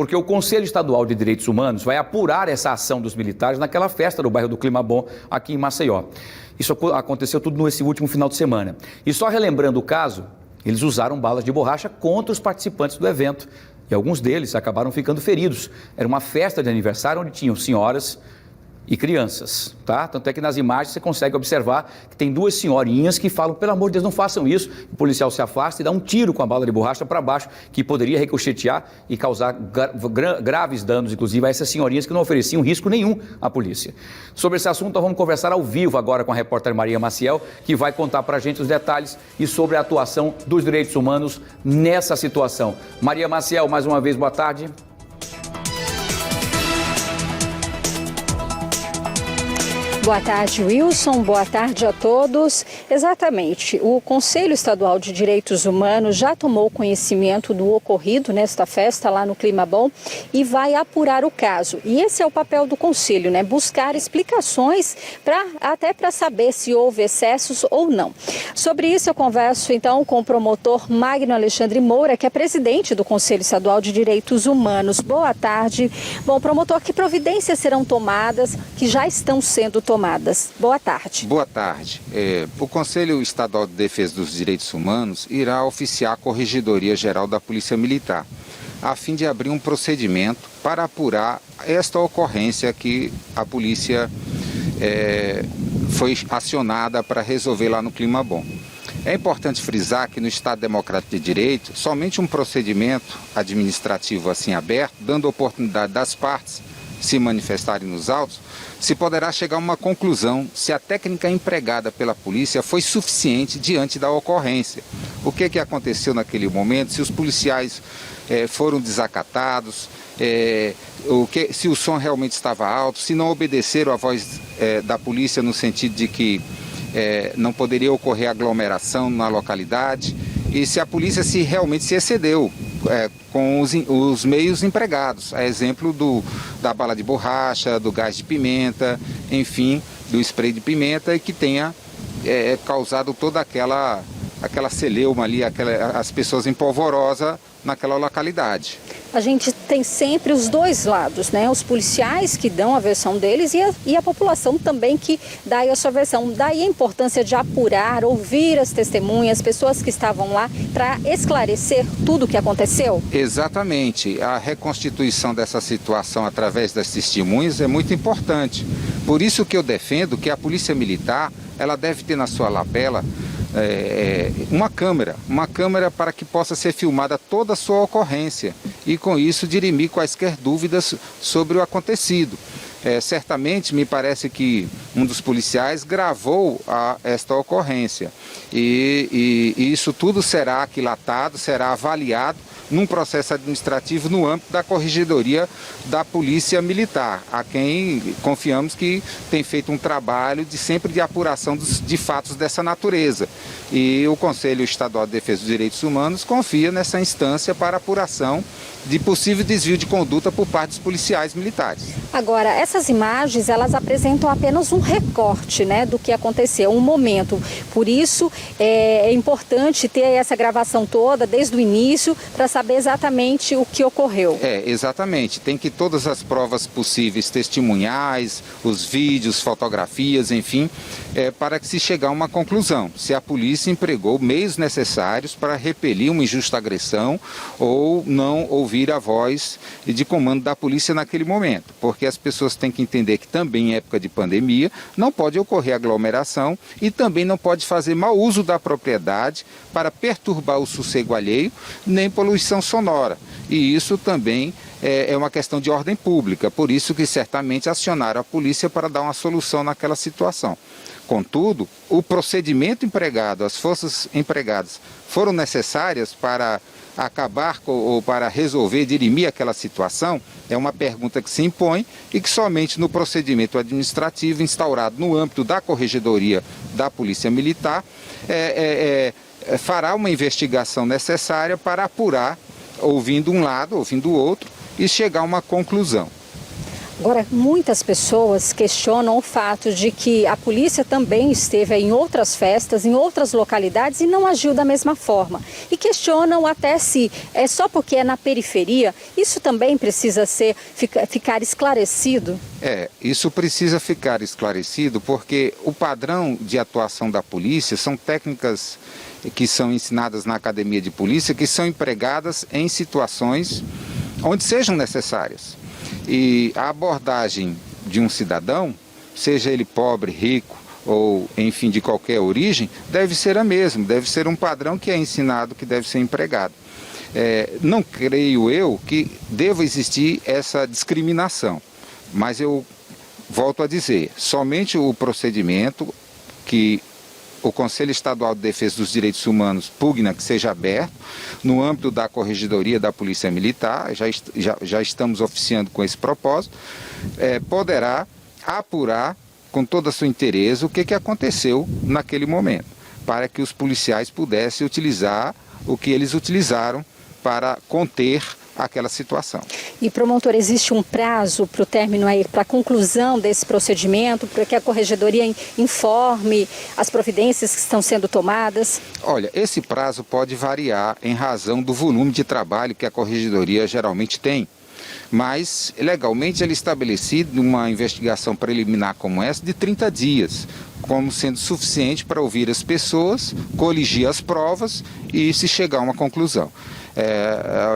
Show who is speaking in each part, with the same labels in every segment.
Speaker 1: porque o Conselho Estadual de Direitos Humanos vai apurar essa ação dos militares naquela festa no bairro do Clima Bom, aqui em Maceió. Isso aconteceu tudo nesse último final de semana. E só relembrando o caso, eles usaram balas de borracha contra os participantes do evento. E alguns deles acabaram ficando feridos. Era uma festa de aniversário onde tinham senhoras e crianças, tá? Tanto é que nas imagens você consegue observar que tem duas senhorinhas que falam, pelo amor de Deus, não façam isso. O policial se afasta e dá um tiro com a bala de borracha para baixo, que poderia ricochetear e causar graves danos, inclusive, a essas senhorinhas que não ofereciam risco nenhum à polícia. Sobre esse assunto, nós vamos conversar ao vivo agora com a repórter Maria Maciel, que vai contar para a gente os detalhes e sobre a atuação dos direitos humanos nessa situação. Maria Maciel, mais uma vez, boa tarde.
Speaker 2: Boa tarde, Wilson. Boa tarde a todos. Exatamente. O Conselho Estadual de Direitos Humanos já tomou conhecimento do ocorrido nesta festa lá no Clima Bom e vai apurar o caso. E esse é o papel do Conselho, né? Buscar explicações até para saber se houve excessos ou não. Sobre isso eu converso então com o promotor Magno Alexandre Moura, que é presidente do Conselho Estadual de Direitos Humanos. Boa tarde. Bom, promotor, que providências serão tomadas, que já estão sendo tomadas? Boa tarde.
Speaker 3: Boa tarde. O Conselho Estadual de Defesa dos Direitos Humanos irá oficiar a Corregedoria Geral da Polícia Militar, a fim de abrir um procedimento para apurar esta ocorrência que a polícia foi acionada para resolver lá no Clima Bom. É importante frisar que no Estado Democrático de Direito, somente um procedimento administrativo assim aberto, dando oportunidade das partes se manifestarem nos autos, se poderá chegar a uma conclusão se a técnica empregada pela polícia foi suficiente diante da ocorrência. O que aconteceu naquele momento, se os policiais foram desacatados, se o som realmente estava alto, se não obedeceram à voz da polícia no sentido de que não poderia ocorrer aglomeração na localidade, e se a polícia realmente se excedeu com os meios empregados, a exemplo da bala de borracha, do gás de pimenta, enfim, do spray de pimenta, e que tenha causado toda aquela celeuma ali, as pessoas em polvorosa naquela localidade.
Speaker 2: A gente tem sempre os dois lados, né? Os policiais que dão a versão deles e a população também que dá a sua versão. Daí a importância de apurar, ouvir as testemunhas, pessoas que estavam lá, para esclarecer tudo o que aconteceu?
Speaker 3: Exatamente. A reconstituição dessa situação através das testemunhas é muito importante. Por isso que eu defendo que a Polícia Militar, ela deve ter na sua lapela uma câmera para que possa ser filmada toda a sua ocorrência e com isso dirimir quaisquer dúvidas sobre o acontecido. Certamente me parece que um dos policiais gravou esta ocorrência e isso tudo será aquilatado, será avaliado num processo administrativo no âmbito da Corregedoria da Polícia Militar, a quem confiamos que tem feito um trabalho sempre de apuração de fatos dessa natureza. E o Conselho Estadual de Defesa dos Direitos Humanos confia nessa instância para apuração de possível desvio de conduta por parte dos policiais militares.
Speaker 2: Agora, essas imagens, elas apresentam apenas um recorte, né, do que aconteceu, um momento. Por isso, é importante ter essa gravação toda, desde o início, para saber exatamente o que ocorreu.
Speaker 3: Exatamente. Tem que todas as provas possíveis, testemunhais, os vídeos, fotografias, enfim, para que se chegar a uma conclusão. Se a polícia empregou meios necessários para repelir uma injusta agressão ou não ouvir a voz de comando da polícia naquele momento. Porque as pessoas têm que entender que também em época de pandemia não pode ocorrer aglomeração e também não pode fazer mau uso da propriedade para perturbar o sossego alheio, nem poluição sonora. E isso também é uma questão de ordem pública, por isso que certamente acionaram a polícia para dar uma solução naquela situação. Contudo, o procedimento empregado, as forças empregadas foram necessárias para acabar ou para resolver, dirimir aquela situação, é uma pergunta que se impõe e que somente no procedimento administrativo instaurado no âmbito da Corregedoria da Polícia Militar fará uma investigação necessária para apurar, ouvindo um lado, ouvindo o outro, e chegar a uma conclusão.
Speaker 2: Agora, muitas pessoas questionam o fato de que a polícia também esteve em outras festas, em outras localidades e não agiu da mesma forma. E questionam até se é só porque é na periferia, isso também precisa ficar esclarecido?
Speaker 3: Isso precisa ficar esclarecido porque o padrão de atuação da polícia são técnicas que são ensinadas na academia de polícia, que são empregadas em situações onde sejam necessárias. E a abordagem de um cidadão, seja ele pobre, rico ou, enfim, de qualquer origem, deve ser a mesma, deve ser um padrão que é ensinado, que deve ser empregado. Não creio eu que deva existir essa discriminação, mas eu volto a dizer, somente o procedimento que o Conselho Estadual de Defesa dos Direitos Humanos pugna que seja aberto no âmbito da Corregedoria da Polícia Militar, já estamos oficiando com esse propósito, poderá apurar com toda a sua inteireza o que aconteceu naquele momento, para que os policiais pudessem utilizar o que eles utilizaram para conter aquela situação.
Speaker 2: E, promotor, existe um prazo para o término aí, para a conclusão desse procedimento, para que a Corregedoria informe as providências que estão sendo tomadas?
Speaker 3: Olha, esse prazo pode variar em razão do volume de trabalho que a Corregedoria geralmente tem. Mas, legalmente, ele é estabelecido uma investigação preliminar como essa de 30 dias, como sendo suficiente para ouvir as pessoas, coligir as provas e se chegar a uma conclusão.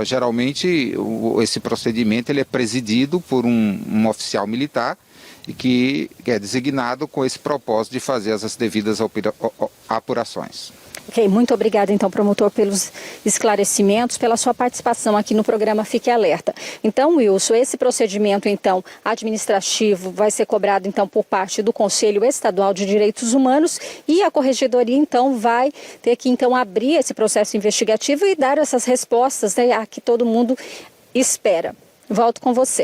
Speaker 3: Geralmente, esse procedimento ele é presidido por um oficial militar que é designado com esse propósito de fazer as devidas apurações.
Speaker 2: Ok, muito obrigada então, promotor, pelos esclarecimentos, pela sua participação aqui no programa Fique Alerta. Então, Wilson, esse procedimento então administrativo vai ser cobrado então por parte do Conselho Estadual de Direitos Humanos e a Corregedoria então vai ter que então abrir esse processo investigativo e dar essas respostas, né, a que todo mundo espera. Volto com você.